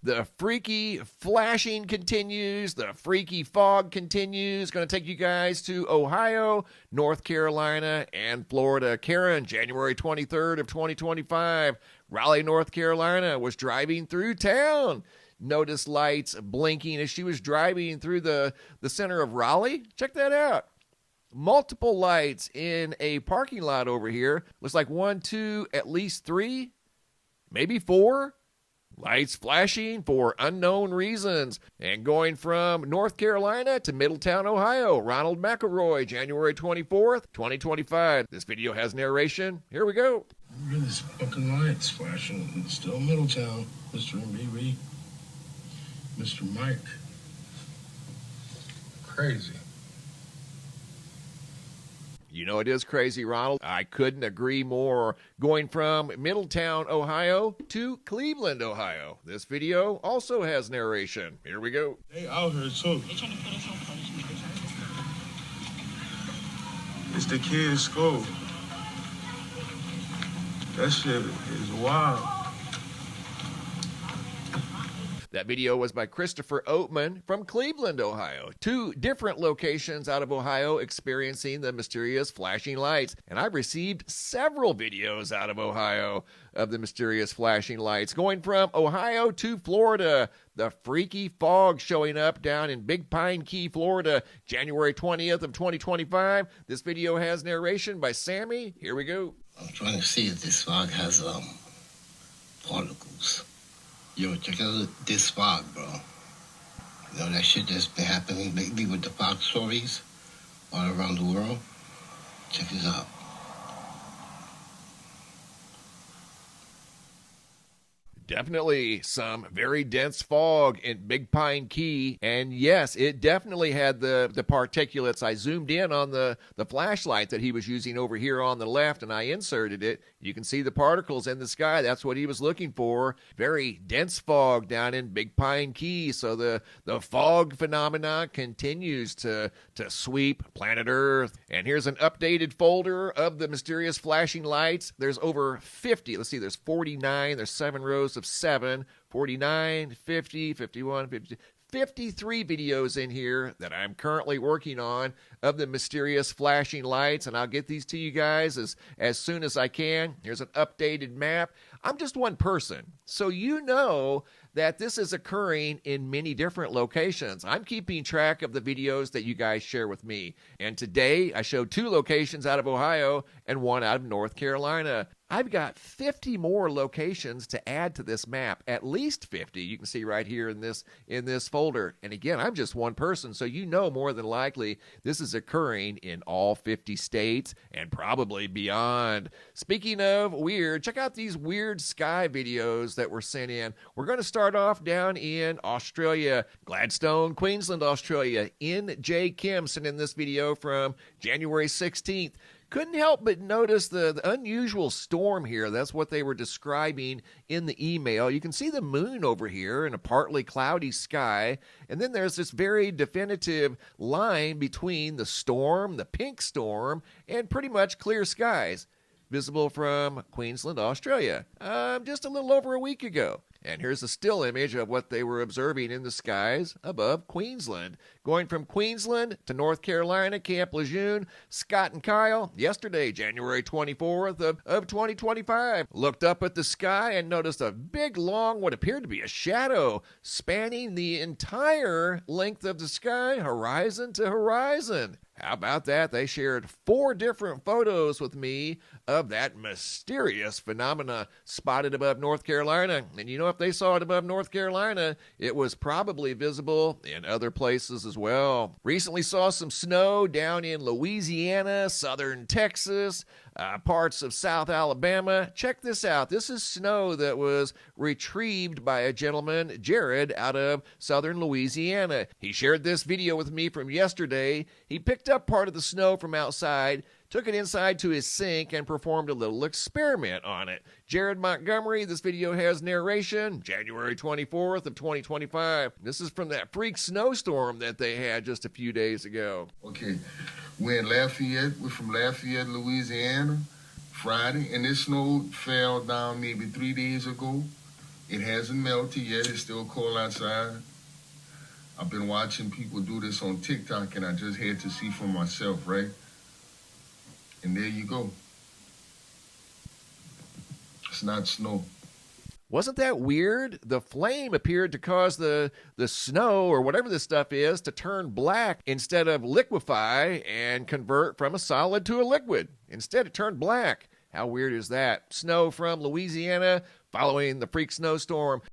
The freaky flashing continues. The freaky fog continues. Going to take you guys to Ohio, North Carolina, and Florida. Karen, January 23rd of 2025. Raleigh, North Carolina, was driving through town. Noticed lights blinking as she was driving through the center of Raleigh. Check that out. Multiple lights in a parking lot over here. Looks like 1, 2, at least 3, maybe 4. Lights flashing for unknown reasons. And going from North Carolina to Middletown, Ohio, Ronald McElroy, January 24th, 2025. This video has narration. Here we go. Look at this fucking lights flashing. It's still Middletown, Mr. MBB. Mr. Mike. Crazy. You know it is crazy, Ronald. I couldn't agree more. Going from Middletown, Ohio to Cleveland, Ohio. This video also has narration. Here we go. They out here too. It's the kids' school. That shit is wild. That video was by Christopher Oatman from Cleveland, Ohio. 2 different locations out of Ohio experiencing the mysterious flashing lights. And I've received several videos out of Ohio of the mysterious flashing lights. Going from Ohio to Florida, the freaky fog showing up down in Big Pine Key, Florida, January 20th of 2025. This video has narration by Sammy. Here we go. I'm trying to see if this fog has particles. Yo, check out this fog, bro. You know that shit that's been happening lately with the fog stories all around the world? Check this out. Definitely some very dense fog in Big Pine Key. And yes, it definitely had the particulates. I zoomed in on the flashlight that he was using over here on the left, and I inserted it. You can see the particles in the sky. That's what he was looking for. Very dense fog down in Big Pine Key. So the fog phenomenon continues to sweep planet Earth. And here's an updated folder of the mysterious flashing lights. There's over 50. Let's see, there's 49. There's 7 rows of 7, 49, 50, 51, 52, 53 videos in here that I'm currently working on of the mysterious flashing lights, and I'll get these to you guys as soon as I can. Here's an updated map. I'm just one person, so you know that this is occurring in many different locations. I'm keeping track of the videos that you guys share with me, and today I showed 2 locations out of Ohio and 1 out of North Carolina. I've got 50 more locations to add to this map, at least 50. You can see right here in this folder. And again, I'm just one person, so you know more than likely this is occurring in all 50 states and probably beyond. Speaking of weird, check out these weird sky videos that were sent in. We're going to start off down in Australia, Gladstone, Queensland, Australia. N.J. Kim sent in this video from January 16th. Couldn't help but notice the unusual storm here. That's what they were describing in the email. You can see the moon over here in a partly cloudy sky. And then there's this very definitive line between the storm, the pink storm, and pretty much clear skies. Visible from Queensland, Australia, just a little over a week ago. And here's a still image of what they were observing in the skies above Queensland. Going from Queensland to North Carolina, Camp Lejeune, Scott and Kyle, yesterday, January 24th of 2025, looked up at the sky and noticed a big, long, what appeared to be a shadow spanning the entire length of the sky, horizon to horizon. How about that? They shared 4 different photos with me of that mysterious phenomena spotted above North Carolina. And you know, if they saw it above North Carolina, it was probably visible in other places as well. Recently saw some snow down in Louisiana, southern Texas, parts of South Alabama. Check this out. This is snow that was retrieved by a gentleman, Jared, out of southern Louisiana. He shared this video with me from yesterday. He picked up part of the snow from outside, took it inside to his sink, and performed a little experiment on it. Jared Montgomery, this video has narration, January 24th of 2025. This is from that freak snowstorm that they had just a few days ago. Okay, we're in Lafayette. We're from Lafayette, Louisiana, Friday, and this snow fell down maybe 3 days ago. It hasn't melted yet. It's still cold outside. I've been watching people do this on TikTok, and I just had to see for myself, right? And there you go. It's not snow. Wasn't that weird? The flame appeared to cause the snow or whatever this stuff is to turn black instead of liquefy and convert from a solid to a liquid. Instead, it turned black. How weird is that? Snow from Louisiana following the freak snowstorm.